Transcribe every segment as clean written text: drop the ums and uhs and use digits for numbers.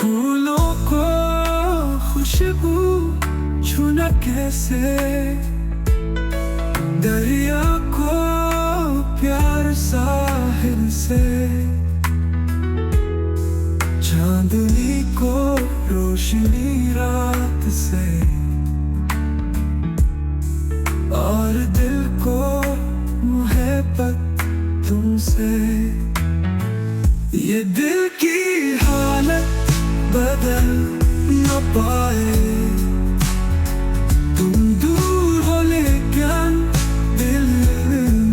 फूलों को खुशबू छूना कैसे, दरिया को प्यार साहिल से, चांदनी को रोशनी रात से, और दिल को मोहब्बत तुमसे। ये दिल की हालत बदल न पाए, तुम दूर हो लेकिन दिल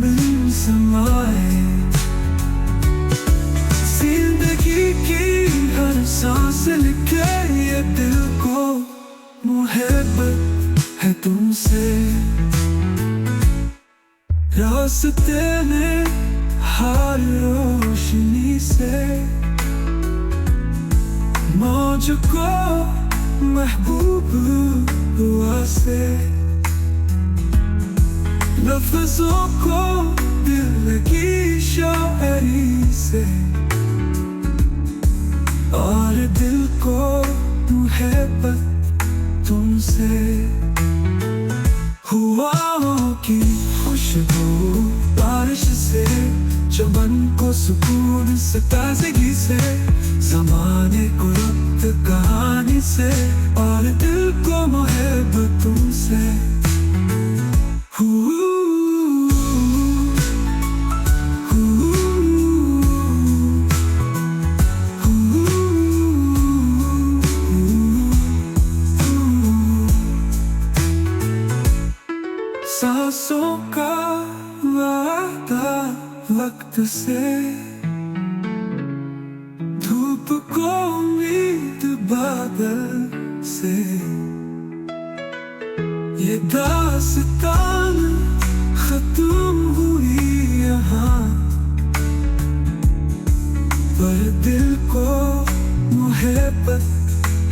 में समाए। जिंदगी की हर सांस लिखे ये दिल को मोहब्बत है तुमसे। रास्ते में हर रोशनी से, मौज को महबूब हुआ से, लफ्जों को दिल की शायरी से, और दिल को मोहब्बत तुमसे। हुआओं की खुशबू बारिश से, चमन को सुकून से, ताज़गी से, ज़माने को रुत कहानी से, और दिल को मोहब्बत तुमसे। सांसों का वादा वक्त से, धूप को उम्मीद बादल से, ये दास्तान खत्म हुई यहाँ, पर दिल को मोहब्बत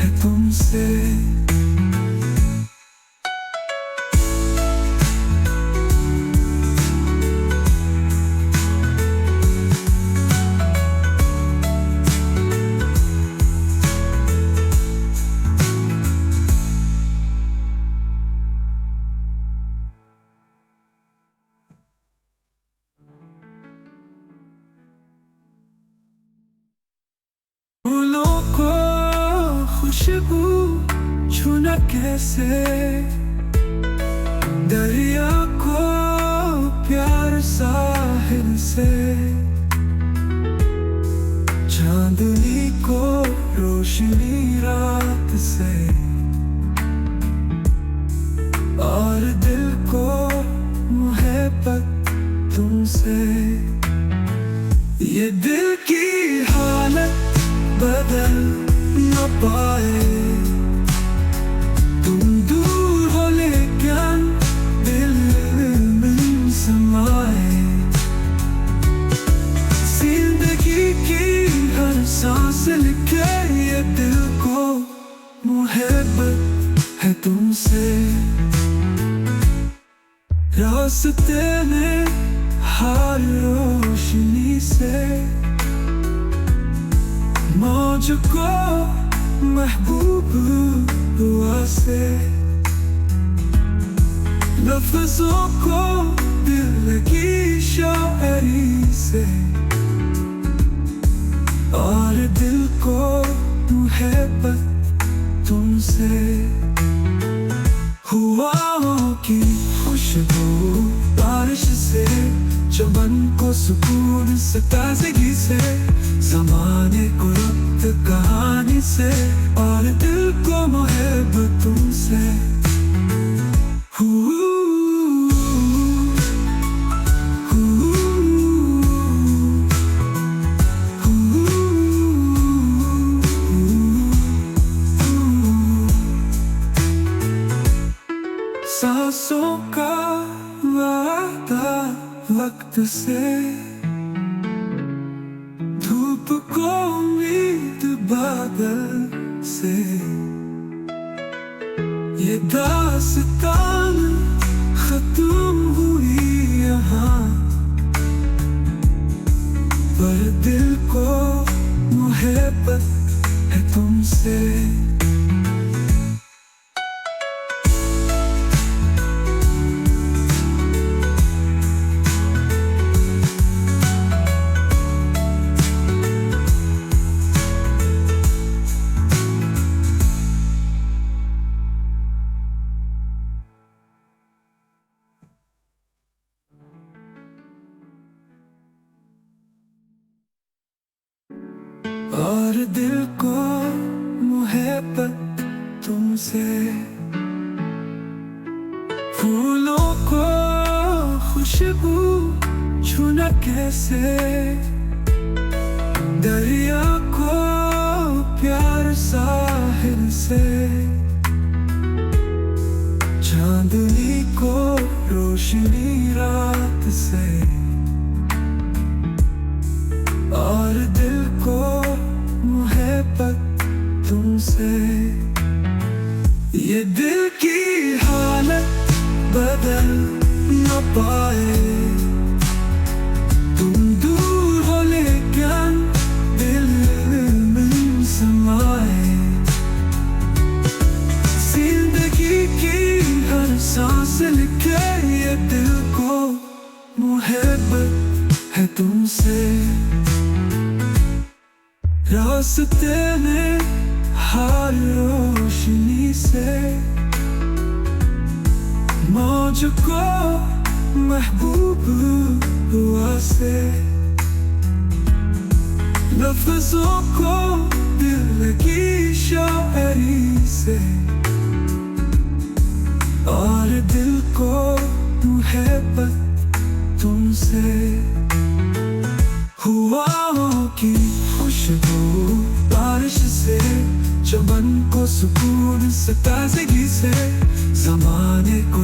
है तुमसे। फूलों को खुशबू छूना कैसे, दरिया को प्यार साहिल से, चांदनी को रोशनी रात से, और दिल को मोहब्बत तुमसे। ये दिल की हालत बदल न पाए, तुम दूर हो लेकिन दिल में समाए। जिंदगी की हर सांस लिखे ये दिल को मोहब्बत है तुमसे। रास्ते में हर रोशनी से, मौज को महबूब हुआ से, लफ्जों को दिल की शायरी से, और दिल को मोहब्बत तुमसे। हुआओं की खुशबू बारिश से, चमन को सुकून से, ताज़गी से, ज़माने को रुत कहानी से, और दिल को मोहब्बत तुमसे। सांसों का वादा वक्त से, धूप को उम्मीद बादल से, ये दास्तान खत्म हुई यहाँ, पर दिल को मोहब्बत है तुम तुमसे। और दिल को मोहब्बत तुमसे, फूलों को खुशबू छूना कैसे, दरिया को प्यार साहिल से, चांदनी को रोशनी रात से, और दिल को मोहब्बत तुमसे। ये दिल की हालत बदल न पाए, तुम दूर हो लेकिन दिल में समाए। जिंदगी की हर सांस लिखे ये दिल को मोहब्बत है तुमसे। रास्ते में हर रोशनी से, मौज को महबूब हुआ से, लफ्जों को दिल की शायरी से, और दिल को मोहब्बत तुमसे। हवाओं की खुशबू बारिश से, चमन को सुकून से, ताज़गी से, ज़माने को